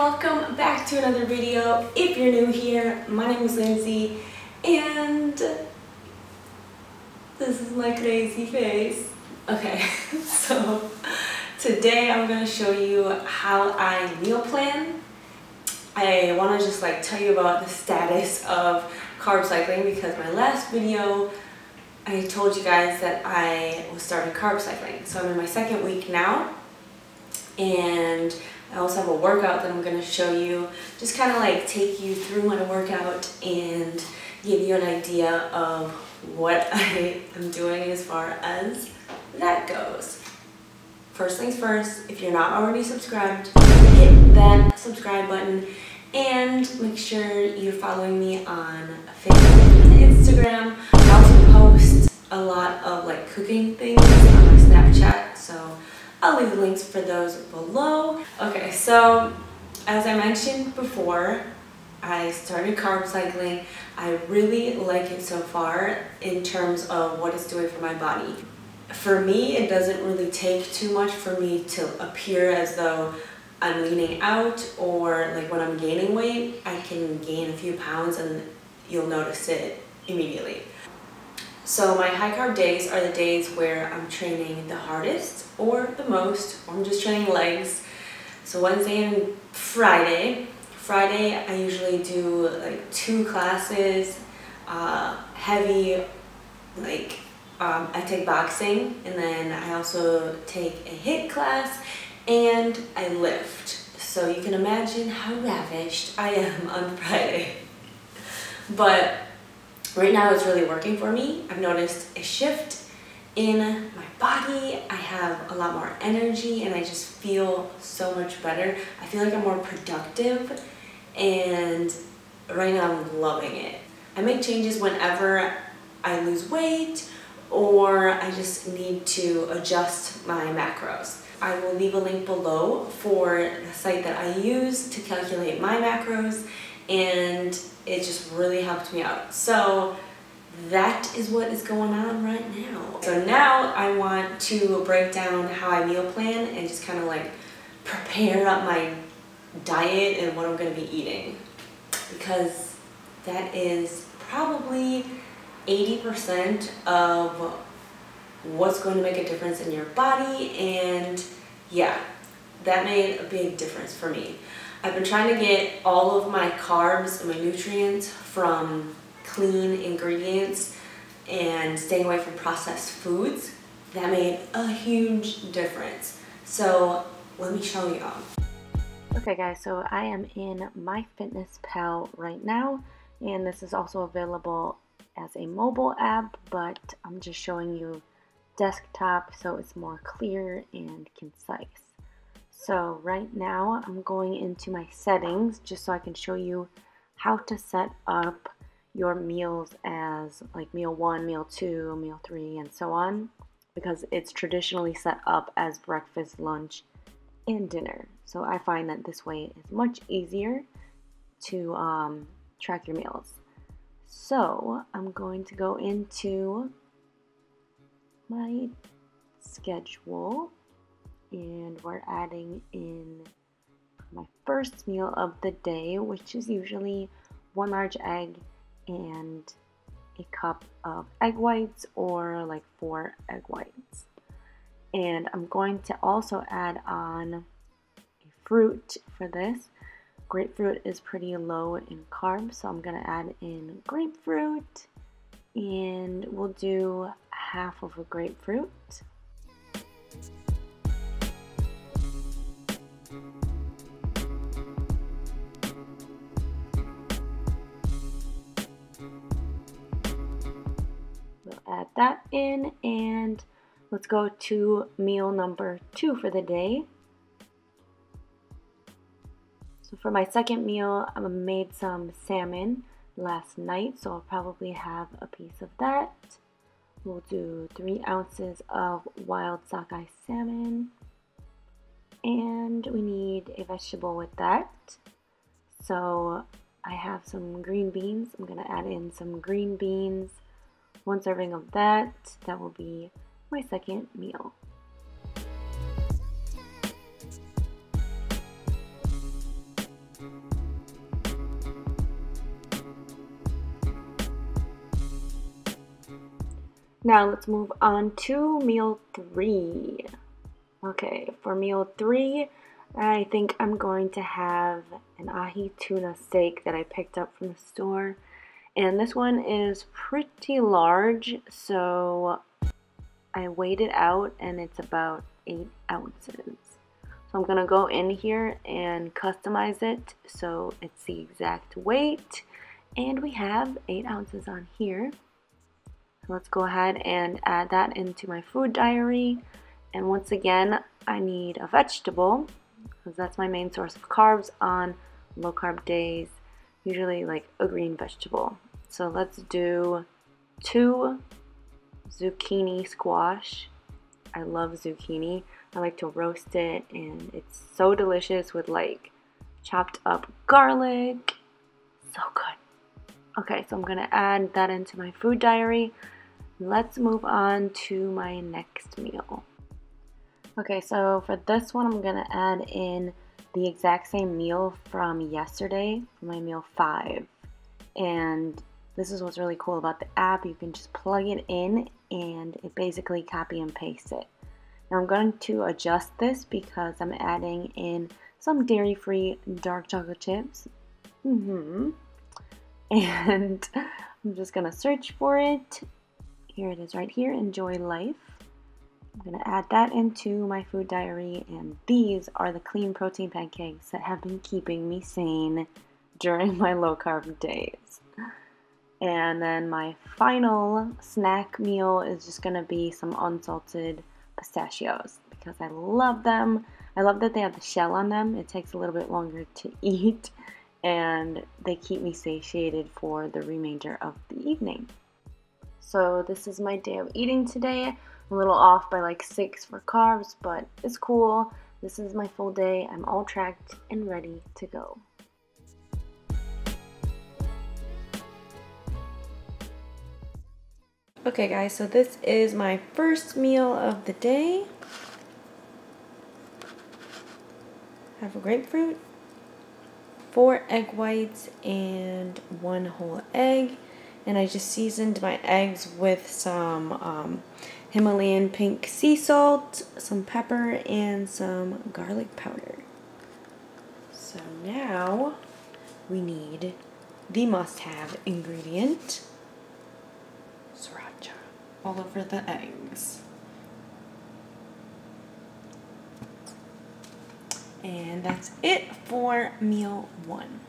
welcome back to another video. If you're new here, my name is Lindsay and this is my crazy face. Okay, so today I'm going to show you how I meal plan. I want to just tell you about the status of carb cycling because my last video I told you guys that I was starting carb cycling. So I'm in my second week now, and I also have a workout that I'm going to show you, just kind of take you through my workout and give you an idea of what I am doing as far as that goes. First things first, if you're not already subscribed, hit that subscribe button and make sure you're following me on Facebook and Instagram. I also post a lot of cooking things on my Snapchat, so I'll leave the links for those below. Okay, so as I mentioned before, I started carb cycling. I really like it so far in terms of what it's doing for my body. For me, it doesn't really take too much for me to appear as though I'm leaning out, or when I'm gaining weight, I can gain a few pounds and you'll notice it immediately. So my high carb days are the days where I'm training the hardest or the most, or I'm just training legs. So Wednesday and Friday. Friday I usually do 2 classes, heavy, I take boxing, and then I also take a HIIT class and I lift. So you can imagine how ravished I am on Friday. But right now it's really working for me. I've noticed a shift in my body. I have a lot more energy and I just feel so much better. I feel like I'm more productive, and right now I'm loving it. I make changes whenever I lose weight or I just need to adjust my macros. I will leave a link below for the site that I use to calculate my macros, and it just really helped me out. So that is what is going on right now. So now I want to break down how I meal plan and just kind of prepare up my diet and what I'm going to be eating, because that is probably 80% of what's going to make a difference in your body. And yeah, that made a big difference for me. I've been trying to get all of my carbs and my nutrients from clean ingredients and staying away from processed foods. That made a huge difference. So let me show you all. Okay guys, so I am in MyFitnessPal right now, and this is also available as a mobile app, but I'm just showing you desktop so it's more clear and concise. So right now I'm going into my settings just so I can show you how to set up your meals as meal 1, meal 2, meal 3, and so on, because it's traditionally set up as breakfast, lunch, and dinner. So I find that this way is much easier to track your meals. So I'm going to go into my schedule, and we're adding in my first meal of the day, which is usually 1 large egg and a cup of egg whites, or 4 egg whites. And I'm going to also add on a fruit for this. Grapefruit is pretty low in carbs, so I'm going to add in grapefruit, and we'll do half of a grapefruit. We'll add that in, and let's go to meal number 2 for the day. So for my second meal, I made some salmon last night, so I'll probably have a piece of that. We'll do 3 ounces of wild sockeye salmon, and we need a vegetable with that. So I have some green beans. I'm going to add in some green beans, 1 serving of that. That will be my second meal. Now let's move on to meal 3. Okay, for meal 3, I think I'm going to have an ahi tuna steak that I picked up from the store. And this one is pretty large, so I weighed it out and it's about 8 ounces. So I'm going to go in here and customize it so it's the exact weight. And we have 8 ounces on here. So let's go ahead and add that into my food diary. And once again, I need a vegetable because that's my main source of carbs on low carb days. Usually like a green vegetable. So let's do 2 zucchini squash. I love zucchini. I like to roast it and it's so delicious with like chopped up garlic. So good. Okay, so I'm gonna add that into my food diary. Let's move on to my next meal. Okay, so for this one, I'm gonna add in the exact same meal from yesterday, my meal 5. And this is what's really cool about the app. You can just plug it in and it basically copy and paste it. Now I'm going to adjust this because I'm adding in some dairy-free dark chocolate chips. And I'm just gonna search for it. Here it is right here, Enjoy Life. I'm gonna add that into my food diary, and these are the clean protein pancakes that have been keeping me sane during my low carb days. And then my final snack meal is just gonna be some unsalted pistachios because I love them. I love that they have the shell on them. It takes a little bit longer to eat and they keep me satiated for the remainder of the evening. So this is my day of eating today. I'm a little off by like 6 for carbs, but it's cool. This is my full day. I'm all tracked and ready to go. Okay guys, so this is my first meal of the day. Have a grapefruit, 4 egg whites, and 1 whole egg. And I just seasoned my eggs with some Himalayan pink sea salt, some pepper, and some garlic powder. So now we need the must-have ingredient, sriracha, all over the eggs. And that's it for meal 1.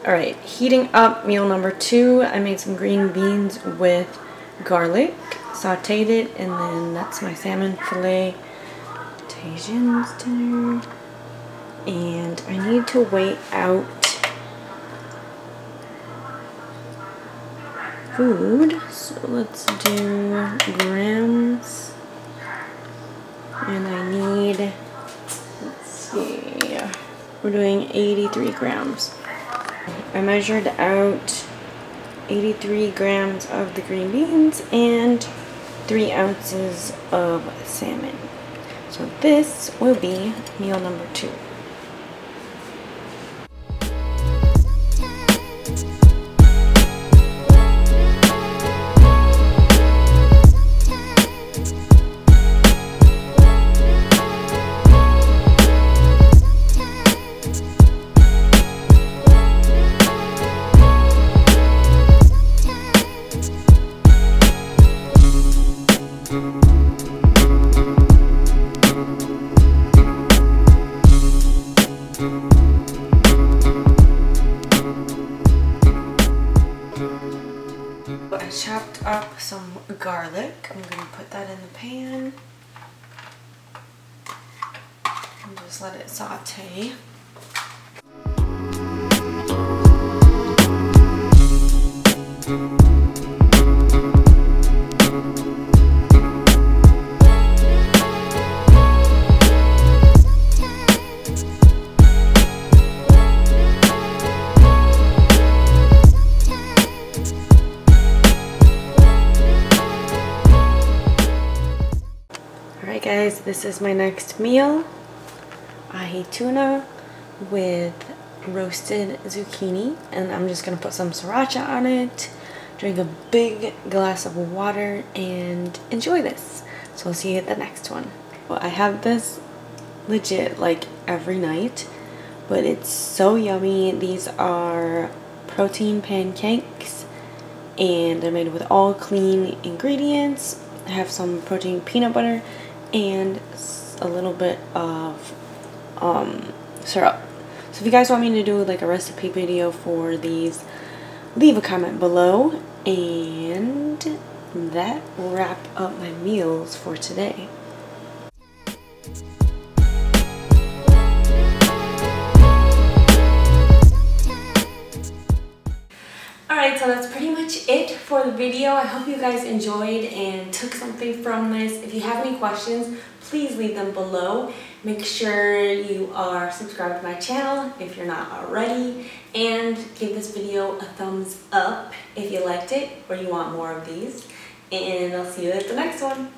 Alright, heating up meal number 2. I made some green beans with garlic, sauteed it, and then that's my salmon fillet, Tajin's dinner. And I need to weigh out food, so let's do grams. And I need, let's see, we're doing 83 grams. I measured out 83 grams of the green beans and 3 ounces of salmon. So this will be meal number 2. chopped up some garlic. I'm gonna put that in the pan and just let it saute. Alright guys, this is my next meal. Ahi tuna with roasted zucchini, and I'm just gonna put some sriracha on it, drink a big glass of water, and enjoy this. So I'll see you at the next one. Well, I have this legit like every night, but it's so yummy. These are protein pancakes, and they're made with all clean ingredients. I have some protein peanut butter and a little bit of syrup. So if you guys want me to do like a recipe video for these, leave a comment below. And that will wrap up my meals for today. Alright, so that's pretty much it for the video. I hope you guys enjoyed and took something from this. If you have any questions, please leave them below. Make sure you are subscribed to my channel if you're not already, and give this video a thumbs up if you liked it or you want more of these. And I'll see you at the next one.